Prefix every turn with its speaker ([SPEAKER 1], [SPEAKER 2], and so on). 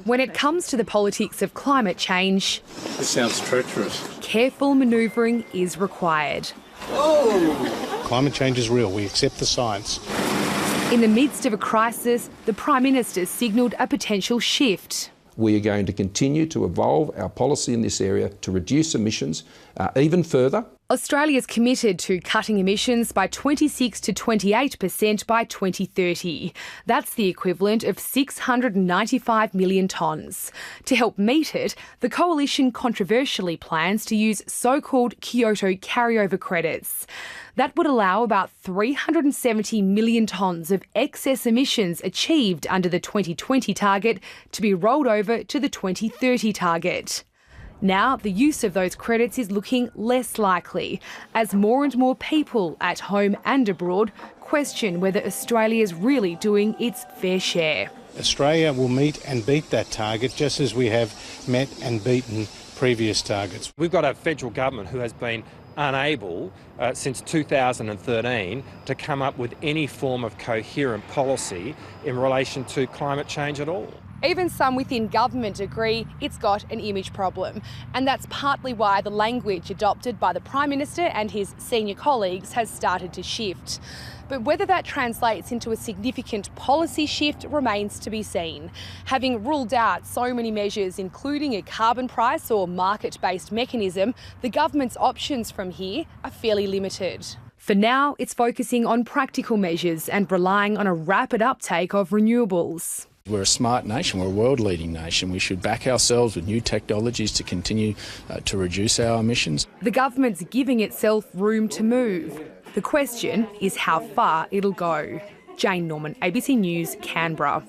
[SPEAKER 1] When it comes to the politics of climate change,
[SPEAKER 2] This sounds treacherous.
[SPEAKER 1] careful manoeuvring is required.
[SPEAKER 2] Climate change is real. We accept the science.
[SPEAKER 1] In the midst of a crisis, the Prime Minister signalled a potential shift.
[SPEAKER 3] We are going to continue to evolve our policy in this area to reduce emissions even further.
[SPEAKER 1] Australia's committed to cutting emissions by 26 to 28% by 2030. That's the equivalent of 695 million tonnes. To help meet it, the coalition controversially plans to use so-called Kyoto carryover credits. That would allow about 370 million tonnes of excess emissions achieved under the 2020 target to be rolled over to the 2030 target. Now, the use of those credits is looking less likely, as more and more people at home and abroad question whether Australia is really doing its fair share.
[SPEAKER 2] Australia will meet and beat that target just as we have met and beaten previous targets.
[SPEAKER 4] We've got a federal government who has been unable since 2013 to come up with any form of coherent policy in relation to climate change at all.
[SPEAKER 1] Even some within government agree it's got an image problem, and that's partly why the language adopted by the Prime Minister and his senior colleagues has started to shift. But whether that translates into a significant policy shift remains to be seen. Having ruled out so many measures, including a carbon price or market-based mechanism, the government's options from here are fairly limited. For now, it's focusing on practical measures and relying on a rapid uptake of renewables.
[SPEAKER 5] We're a smart nation, we're a world-leading nation. We should back ourselves with new technologies to continue to reduce our emissions.
[SPEAKER 1] The government's giving itself room to move. The question is how far it'll go. Jane Norman, ABC News, Canberra.